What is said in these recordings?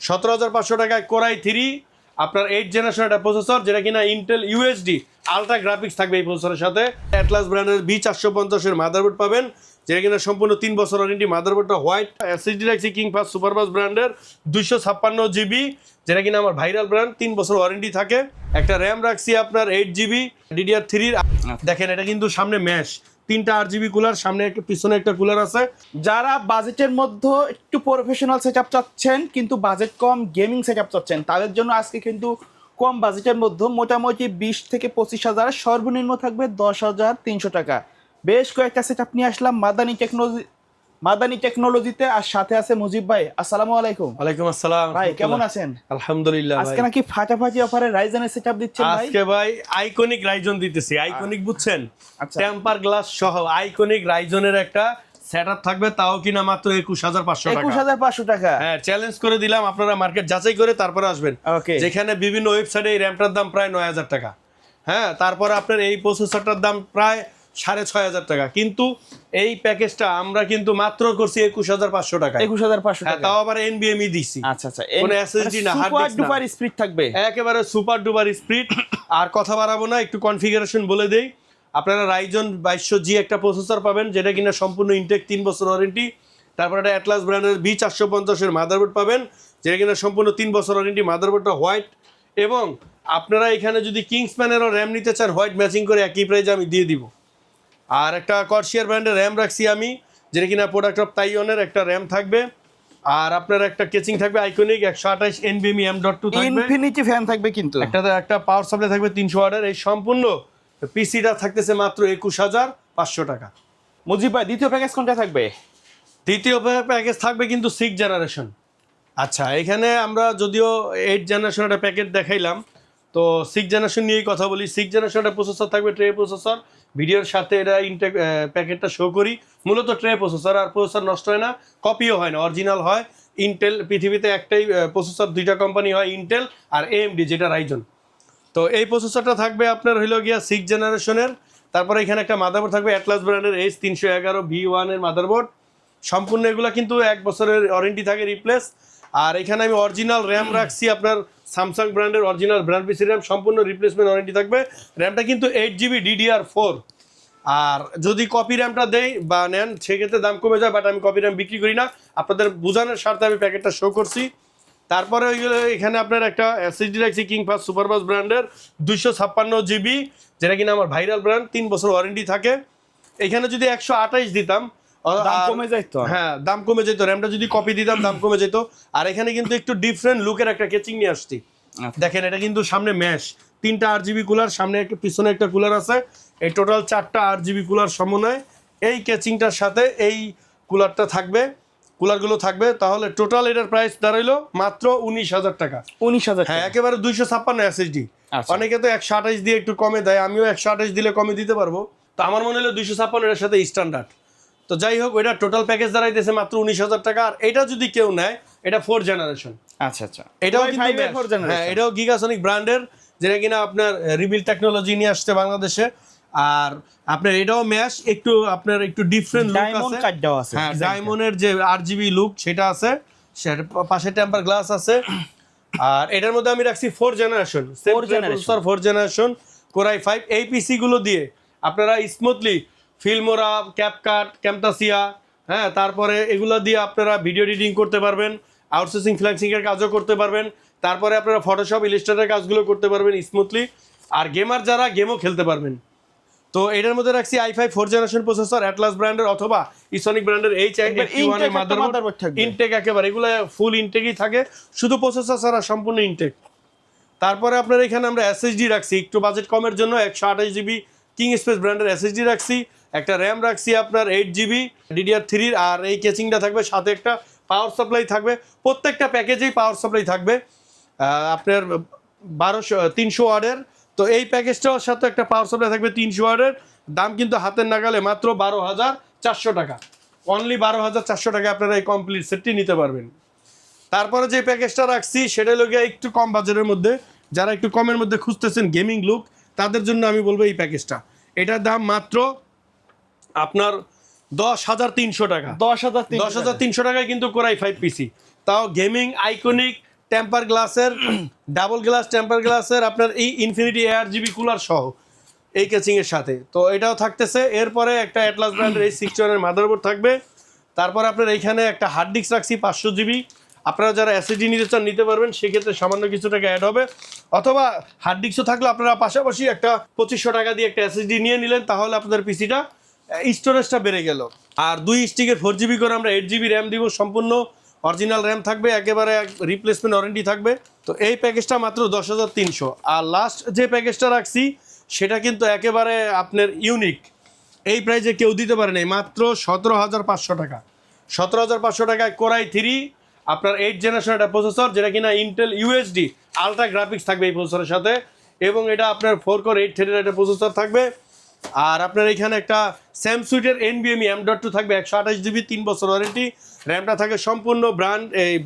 17,500 টাকায় কোরাই 3 আপনার 8 জেনারেশন একটা প্রসেসর, যেটা কিনা ইন্টেল ইউএসডি আলট্রা গ্রাফিক্স থাকবে এই প্রসেসরের সাথে। অ্যাটলাস ব্র্যান্ডের B450 এর মাদারবোর্ড পাবেন, যেটা কিনা সম্পূর্ণ 3 বছর ওয়ারেন্টি। মাদারবোর্ডটা হোয়াইট। এসএসডি রাখছি কিংপাস সুপারপাস ব্র্যান্ডের 256 GB, যেটা কিনা আমার ভাইরাল ব্র্যান্ড, 3 বছর ওয়ারেন্টি থাকে। একটা র্যাম রাখছি আপনার 8 GB DDR3। দেখেন এটা কিন্তু সামনে ম্যাশ, 3টা 8 GB কুলার, সামনে একটা পিছনে একটা কুলার আছে। যারা বাজেটের মধ্যে একটু প্রফেশনাল সেটআপ চাচ্ছেন কিন্তু বাজেট কম গেমিং সেটআপ চাচ্ছেন, তাদের জন্য আজকে কিন্তু কম বাজেটের মধ্যে মোটামুটি 20 থেকে 25,000, সর্বনিম্ন থাকবে 10,300 টাকা। বেশ কয়েকটা সেটআপ নিয়ে আসলাম মাদানী টেকনোলজিতে, আর সাথে আছে মুজিব ভাই। আসসালামু আলাইকুম। ওয়ালাইকুম আসসালাম ভাই কেমন আছেন? আলহামদুলিল্লাহ। আজকে নাকি ফাটাফাটি অফারে রাইজেনের সেটআপ দিচ্ছেন ভাই? আজকে ভাই আইকনিক রাইজন দিতেছি। আইকনিক বুঝছেন? আচ্ছা। টেম্পার গ্লাস সহ আইকনিক রাইজনের একটা সেটআপ থাকবে, তাও কিনা মাত্র 21,500 টাকা। 21,500 টাকা। হ্যাঁ, চ্যালেঞ্জ করে দিলাম, আপনারা মার্কেট যাচাই করে তারপরে আসবেন। ওকে। যেখানে বিভিন্ন ওয়েবসাইটে এই র্যামটার দাম প্রায় 9,000 টাকা। হ্যাঁ, তারপরে আপনার এই প্রসেসরটার দাম প্রায় 6,500 টাকা, কিন্তু এই প্যাকেজটা আমরা কিন্তু মাত্র করছি 21,500 টাকা। 21,500 হ্যাঁ, টাকা। তাও আবার এনবিএমই দিছি। আচ্ছা আচ্ছা। কোনো এসএসডি না, হার্ড সুপার ডিস্ক না। ডুপার স্পিড থাকবে। একেবারে সুপার ডুপার স্পিড। আর কথা বাড়াবো না, একটু কনফিগারেশন বলে দেই। আপনারা রাইজন 2200G একটা প্রসেসর পাবেন, যেটা কিনা সম্পূর্ণ ইনটেক, 3 বছর ওয়ারেন্টি। তারপর একটা অ্যাটলাস ব্র্যান্ডের B450 এর মাদারবোর্ড পাবেন, যেটা কিনা সম্পূর্ণ 3 বছর ওয়ারেন্টি। মাদারবোর্ডটা হোয়াইট। এবং আপনারা এখানে যদি কিংসম্যানেরও র্যাম নিতে চান, হোয়াইট ম্যাচিং করে একই প্রাইজে আমি দিয়ে দিব। আর একটা কর্সিয়ার ব্র্যান্ডের র্যাম রাখছি আমি, যেটা কিনা প্রোডাক্ট অফ তাইওয়ানের একটা র্যাম থাকবে। আর আপনার একটা কেচিং থাকবে আইকনিক 128 NVMe M.2 থাকবে। ইনফিনিটি ফ্যান থাকবে কিন্তু। একটা পাওয়ার সাপ্লাই থাকবে 300 ওয়াটের। এই সম্পূর্ণ পিসিটা থাকতেছে মাত্র 21,500 টাকা। মুজিব ভাই দ্বিতীয় প্যাকেজ কোনটা থাকবে? দ্বিতীয় প্যাকেজ থাকবে কিন্তু 6 জেনারেশন। আচ্ছা, এখানে আমরা যদিও 8 জেনারেশন একটা প্যাকেজ দেখাইলাম, তো 6 জেনারেশন নিয়েই কথা বলি। 6 জেনারেশন একটা প্রসেসর থাকবে, ট্রে প্রসেসর। ভিডিওর সাথে এটা ইনটেক প্যাকেটটা শো করি। মূলত ট্রে প্রসেসর, আর প্রসেসর নষ্ট হয় না, কপিও হয় না, অরিজিনাল হয়। ইন্টেল, পৃথিবীতে একটাই প্রসেসর, 2টা কোম্পানি হয়, ইন্টেল আর AMD, যেটা রাইজন। তো এই প্রসেসরটা থাকবে আপনার হইল গিয়া 6 জেনারেশনের। তারপরে এখানে একটা মাদারবোর্ড থাকবে অ্যাটলাস ব্র্যান্ডের H311V1 এর মাদারবোর্ড। সম্পূর্ণ এগুলা কিন্তু 1 বছরের ওয়ারেন্টি থাকে, রিপ্লেস। আর এখানে আমি অরিজিনাল র্যাম রাখছি আপনার স্যামসাং ব্র্যান্ডের অরিজিনাল ব্র্যান্ড পিসি র্যাম, সম্পূর্ণ রিপ্লেসমেন্ট ওয়ারেন্টি থাকবে। র্যামটা কিন্তু 8 GB DDR4। আর যদি কপি র্যামটা দেই বা নেন, সেক্ষেত্রে দাম কমে যায়, বাট আমি কপি র্যাম বিক্রি করি না। আপনাদের বোঝানোর স্বার্থে আমি প্যাকেটটা শো করছি। তারপরে এখানে আপনার একটা এসএসডি রাখছি কিংপাস সুপারপাস ব্র্যান্ডের 256 GB, যেটা কিনা আমার ভাইরাল ব্র্যান্ড, 3 বছর ওয়ারেন্টি থাকে। এখানে যদি 128 দিতাম, দাম কমে যেত। হ্যাঁ, দাম কমে যেত। র্যামটা যদি কপি দিতাম দাম কমে যেত। আর এখানে কিন্তু একটু ডিফারেন্ট লুকের একটা কেচিং নিয়ে আসছি। দেখেন এটা কিন্তু সামনে ম্যাশ, 3টা 8 GB কুলার, সামনে একটা পিছনে একটা কুলার আছে। এই টোটাল 4টা 8 GB কুলার সমন্বয় এই কেচিংটার সাথে এই কুলারটা থাকবে, কুলারগুলো থাকবে। তাহলে টোটাল এটার প্রাইস দাঁড়াইলো মাত্র 19,000 টাকা। 19,000। হ্যাঁ, একেবারে 256 এসএসডি। আচ্ছা। অনেকে তো 128 দিয়ে একটু কমে দেয়, আমিও 128 দিলে কমে দিতে পারবো। তো আমার মনে হলো 256 এর সাথে স্ট্যান্ডার্ড। তো যাই হোক, ওইটা টোটাল প্যাকেজ দাঁড়াইতেছে মাত্র 19,000 টাকা। আর এটা যদি কেউ নেয়, এটা 4 জেনারেশন। আচ্ছা আচ্ছা। এটাও কিন্তু হ্যাঁ, এটাও গিগাসনিক ব্র্যান্ডের, যেটা কিনা আপনার রিবিল টেকনোলজি নিয়ে আসছে বাংলাদেশে। আর আপনার এটাও ম্যাশ, একটু আপনার একটু ডিফারেন্ট লুক আছে। হ্যাঁ, ডায়মন্ডের যে RGB লুক সেটা আছে, সেটার পাশে টেম্পার গ্লাস আছে। আর এটার মধ্যে আমি রাখছি 4 জেনারেশন, 4 জেনারেশন কোরাই 5। এই পিসি গুলো দিয়ে আপনারা স্মুথলি ফিল্মোরা, ক্যাপকাট, ক্যামতাসিয়া, হ্যাঁ, তারপরে এগুলো দিয়ে আপনারা ভিডিও এডিটিং করতে পারবেন, আউটসোর্সিং ফ্রিল্যান্সিং এর কাজও করতে পারবেন। তারপরে আপনারা ফটোশপ, ইলাস্ট্রেটরের কাজগুলো করতে পারবেন স্মুথলি। আর গেমার যারা, গেমও খেলতে পারবেন। তো এটার মধ্যে রাখছি i5 4 জেনারেশন প্রসেসর, অ্যাটলাস ব্র্যান্ডের অথবা ইসনিক ব্র্যান্ডের H81 এর মাদারবোর্ড। ইনটেক একেবারে, এগুলো ফুল ইনটেকই থাকে, শুধু প্রসেসর ছাড়া সম্পূর্ণ ইনটেক। তারপরে আপনার এখানে আমরা এসএসডি রাখছি, একটু বাজেট কমের জন্য 128 GB কিং স্পেস ব্র্যান্ডের এসএসডি রাখছি। একটা র্যাম রাখছি আপনার 8 GB DDR3। আর এই কেচিংটা থাকবে, সাথে একটা পাওয়ার সাপ্লাই থাকবে। প্রত্যেকটা প্যাকেজেই পাওয়ার সাপ্লাই থাকবে আপনার 300 ওয়াটের। তো এই প্যাকেজটার সাথে একটা পাওয়ার সাপ্লাই থাকবে 300 ওয়াটের। দাম কিন্তু হাতের নাগালে মাত্র 12,400 টাকা। অনলি 12,400 টাকা আপনারা এই কমপ্লিট সেটটি নিতে পারবেন। তারপরে যে প্যাকেজটা রাখছি সেটা হলো গিয়ে একটু কম বাজেটের মধ্যে, যারা একটু কমের মধ্যে খুঁজতেছেন গেমিং লুক, তাদের জন্য আমি বলবো এই প্যাকেজটা। এটার দাম মাত্র আপনার 10,300 টাকা। 10,300 10,300 টাকায় কিন্তু কোরাই 5 পিসি, তাও গেমিং আইকনিক টেম্পার গ্লাসের ডাবল গ্লাস টেম্পার গ্লাসের আপনার এই ইনফিনিটি ARGB কুলার সহ এই কেচিং এর সাথে। তো এটাও থাকতেছে। এরপরে একটা অ্যাটলাস ব্র্যান্ডের এই 61 এর মাদারবোর্ড থাকবে। তারপর আপনার এইখানে একটা হার্ড ডিস্ক রাখছি 500 GB। আপনারা যারা SSD নিতে চান নিতে পারবেন, সেক্ষেত্রে সামান্য কিছু টাকা অ্যাড হবে। অথবা হার্ড ডিস্কও থাকলে আপনারা পাশাপাশি একটা 2500 টাকা দিয়ে একটা SSD নিয়ে নিলেন, তাহলে আপনাদের পিসিটা স্টোরেজটা বেড়ে গেল। আর 2 স্টিকের 4 GB করে আমরা 8 GB র্যাম দিব, সম্পূর্ণ অরিজিনাল র্যাম থাকবে, একেবারে রিপ্লেসমেন্ট ওয়ারেন্টি থাকবে। তো এই প্যাকেজটা মাত্র 10,300। আর লাস্ট যে প্যাকেজটা রাখছি সেটা কিন্তু একেবারে আপনার ইউনিক, এই প্রাইজে কেউ দিতে পারে নাই, মাত্র 17,500 টাকা। 17,500 টাকায় কোরাই 3 আপনার 8 জেনারেশন একটা প্রসেসর, যেটা কিনা ইন্টেল UHD আলট্রা গ্রাফিক্স থাকবে এই প্রসেসরের সাথে, এবং এটা আপনার 4 কোর 8 থ্রেডের একটা প্রসেসর থাকবে। আর আপনার এখানে একটা স্যামসুইটের NVMe M.2 থাকবে 128 GB, 3 বছর ওয়ারেন্টি। র্যামটা থাকে সম্পূর্ণ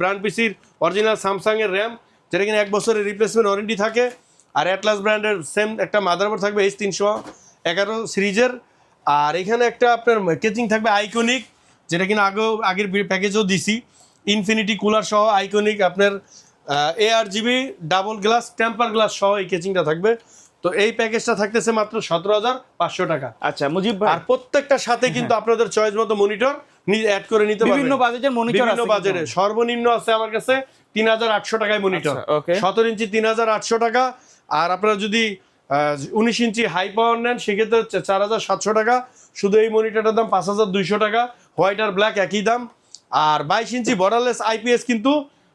ব্র্যান্ড পিসির অরিজিনাল স্যামসাংয়ের র্যাম, যেটা কিনা 1 বছরের রিপ্লেসমেন্ট ওয়ারেন্টি থাকে। আর অ্যাটলাস ব্র্যান্ডের সেম একটা মাদারবোর্ড থাকবে H311 সিরিজের। আর এখানে একটা আপনার কেচিং থাকবে আইকনিক, যেটা কিনা আগের প্যাকেজও দিছি, ইনফিনিটি কুলার সহ আইকনিক আপনার ARGB double glass temper glass সহ এই কেচিংটা থাকবে। তো এই প্যাকেজটা থাকতেছে মাত্র 17,500 টাকা। আচ্ছা মুজিব ভাই, আর প্রত্যেকটার সাথে কিন্তু আপনাদের চয়েস মতো মনিটর অ্যাড করে নিতে পারবেন। বিভিন্ন বাজেটের মনিটর আছে, বিভিন্ন বাজেটে সর্বনিম্ন আছে আমার কাছে 3,800 টাকায় মনিটর, 17 ইঞ্চি 3,800 টাকা। আর আপনারা যদি 19 ইঞ্চি হাই পাওয়ার নেন সেক্ষেত্রে 4,700 টাকা। শুধু এই মনিটরটার দাম 5,200 টাকা, হোয়াইট আর ব্ল্যাক একই দাম। আর 22 ইঞ্চি বর্ডারলেস IPS কিন্তু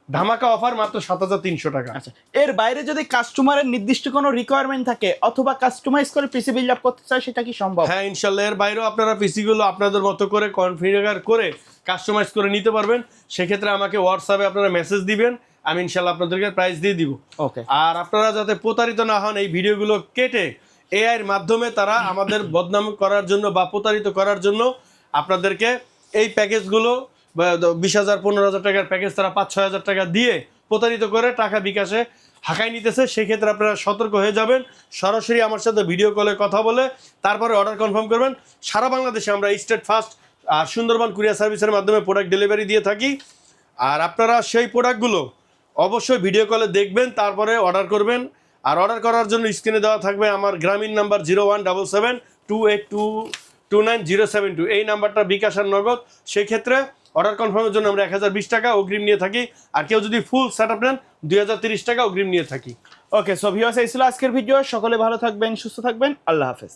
ধামাকা অফার মাত্র 7,300 টাকা। আচ্ছা, এর বাইরে যদি কাস্টমারের নির্দিষ্ট কোনো রিকোয়ারমেন্ট থাকে অথবা কাস্টমাইজ করে পিসি বিল্ড আপ করতে চায়, সেটা কি সম্ভব? হ্যাঁ ইনশাল্লাহ, এর বাইরেও আপনারা পিসিগুলো আপনাদের মতো করে কনফিগার করে কাস্টমাইজ করে নিতে পারবেন। সেক্ষেত্রে আমাকে হোয়াটসঅ্যাপে আপনারা মেসেজ দিবেন, আমি ইনশাল্লাহ আপনাদেরকে প্রাইস দিয়ে দিব। ওকে। আর আপনারা যাতে প্রতারিত না হন, এই ভিডিওগুলো কেটে AI এর মাধ্যমে তারা আমাদের বদনাম করার জন্য বা প্রতারিত করার জন্য আপনাদেরকে এই প্যাকেজগুলো 20,000 15,000 টাকার প্যাকেজ তারা 5-6 হাজার টাকা দিয়ে প্রতারিত করে টাকা বিকাশে হাঁকাই নিতেছে। সেক্ষেত্রে আপনারা সতর্ক হয়ে যাবেন। সরাসরি আমার সাথে ভিডিও কলে কথা বলে তারপরে অর্ডার কনফার্ম করবেন। সারা বাংলাদেশে আমরা স্টেট ফাস্ট আর সুন্দরবন কুরিয়ার সার্ভিসের মাধ্যমে প্রোডাক্ট ডেলিভারি দিয়ে থাকি। আর আপনারা সেই প্রোডাক্টগুলো অবশ্যই ভিডিও কলে দেখবেন, তারপরে অর্ডার করবেন। আর অর্ডার করার জন্য স্ক্রিনে দেওয়া থাকবে আমার গ্রামীণ নাম্বার 017728229072, এই নাম্বারটা বিকাশ আর নগদ। সেই ক্ষেত্রে অর্ডার কনফার্মের জন্য আমরা 1,020 টাকা অগ্রিম নিয়ে থাকি। আর কেউ যদি ফুল সেট আপ নেন 2,030 টাকা অগ্রিম নিয়ে থাকি। ওকে, সো ভিউয়ার্স, এই ছিল আজকের ভিডিও। সকলে ভালো থাকবেন, সুস্থ থাকবেন, আল্লাহ হাফেজ।